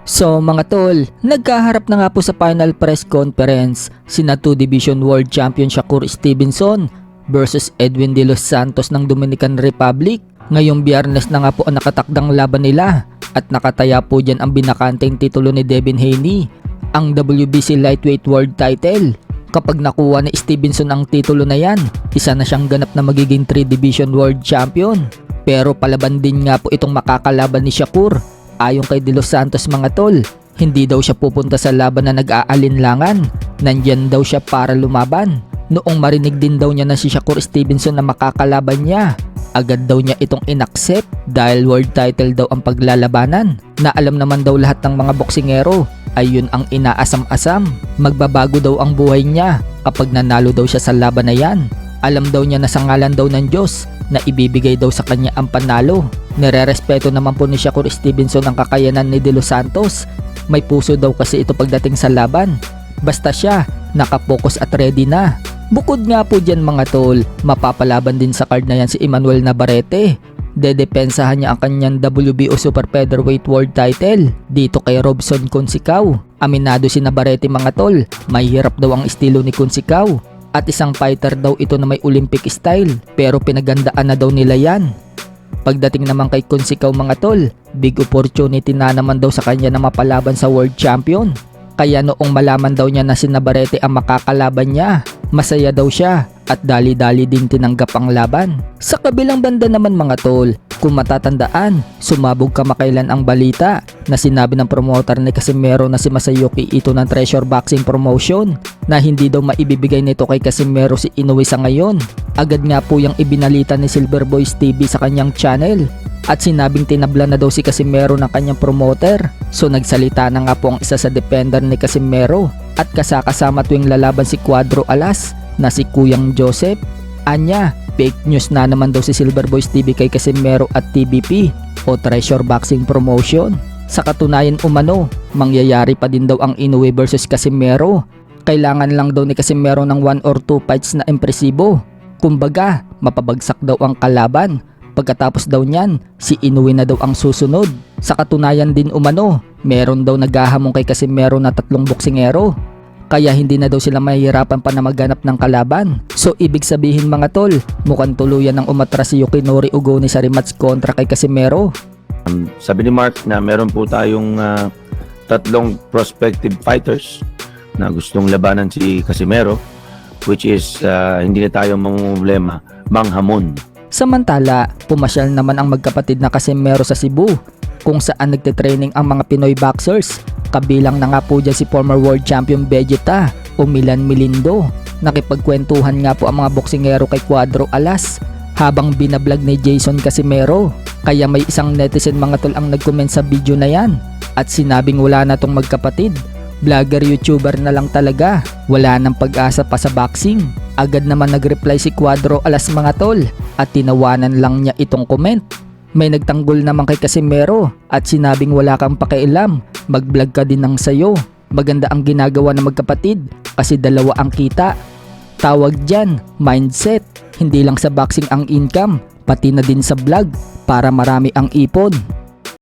So mga tol, nagkaharap na nga po sa final press conference sina 2 Division World Champion Shakur Stevenson versus Edwin De Los Santos ng Dominican Republic. Ngayong Biyernes na nga po ang nakatakdang laban nila at nakataya po dyan ang binakanteng titulo ni Devin Haney, ang WBC Lightweight World Title. Kapag nakuha ni Stevenson ang titulo na yan, isa na siyang ganap na magiging 3 Division World Champion. Pero palaban din nga po itong makakalaban ni Shakur. Ayon kay De Los Santos mga tol, hindi daw siya pupunta sa laban na nag-aalinlangan. Nandyan daw siya para lumaban. Noong marinig din daw niya na si Shakur Stevenson na makakalaban niya, agad daw niya itong inaccept dahil world title daw ang paglalabanan. Na alam naman daw lahat ng mga boksingero ay yun ang inaasam-asam. Magbabago daw ang buhay niya kapag nanalo daw siya sa laban na yan. Alam daw niya na sa ngalan daw ng Diyos na ibibigay daw sa kanya ang panalo. Nirerespeto naman po ni Shakur Stevenson ang kakayanan ni De Los Santos. May puso daw kasi ito pagdating sa laban. Basta siya, nakapokus at ready na. Bukod nga po dyan mga tol, mapapalaban din sa card na yan si Emmanuel Navarrete. Dedepensahan niya ang kanyang WBO Super Featherweight World Title dito kay Robson Consicao. Aminado si Navarrete mga tol, may hirap daw ang estilo ni Consicao. At isang fighter daw ito na may Olympic style, pero pinagandaan na daw nila yan. Pagdating naman kay Consicao mga tol, big opportunity na naman daw sa kanya na mapalaban sa world champion. Kaya noong malaman daw niya na si Navarrete ang makakalaban niya, masaya daw siya at dali-dali din tinanggap ang laban. Sa kabilang banda naman mga tol, kung matatandaan, sumabog kamakailan ang balita na sinabi ng promoter ni Casimero na si Masayuki Ito ng Treasure Boxing Promotion na hindi daw maibibigay nito kay Casimero si Inoue sa ngayon. Agad nga po yung ibinalita ni Silver Boys TV sa kanyang channel at sinabing tinabla na daw si Casimero ng kanyang promoter. So nagsalita na nga po ang isa sa defender ni Casimero at kasama tuwing lalaban si Cuadro Alas na si Kuyang Joseph. Anya, fake news na naman daw si Silver Boys TV kay Casimero at TBP o Treasure Boxing Promotion. Sa katunayan umano, mangyayari pa din daw ang Inoue versus Casimero. Kailangan lang daw ni Casimero ng 1 or 2 fights na impresibo. Kumbaga, mapabagsak daw ang kalaban. Pagkatapos daw niyan, si Inoue na daw ang susunod. Sa katunayan din umano, meron daw naghahamon kay Casimero na 3 boksingero. Kaya hindi na daw sila mahihirapan pa na maghanap ng kalaban. So ibig sabihin mga tol, mukhang tuluyan ng umatras si Yukinori Ugoni sa rematch kontra kay Casimero. Sabi ni Mark na meron po tayong 3 prospective fighters na gustong labanan si Casimero, which is hindi na tayo problema, manghamon. Samantala, pumasyal naman ang magkapatid na Casimero sa Cebu kung saan nagtitraining ang mga Pinoy boxers. Kabilang na nga po dyan si former world champion Vegeta o Milan Milindo. Nakipagkwentuhan nga po ang mga boksingero kay Cuadro Alas habang binablog ni Jason Casimero. Kaya may isang netizen mga tol ang nag-comment sa video na yan at sinabing wala na tong magkapatid. Vlogger YouTuber na lang talaga, wala nang pag-asa pa sa boxing. Agad naman nag-reply si Cuadro Alas mga tol at tinawanan lang niya itong comment. May nagtanggol naman kay Casimero at sinabing wala kang pakialam, mag-vlog ka din ng sayo. Maganda ang ginagawa ng magkapatid kasi dalawa ang kita. Tawag dyan, mindset. Hindi lang sa boxing ang income, pati na din sa vlog para marami ang ipon.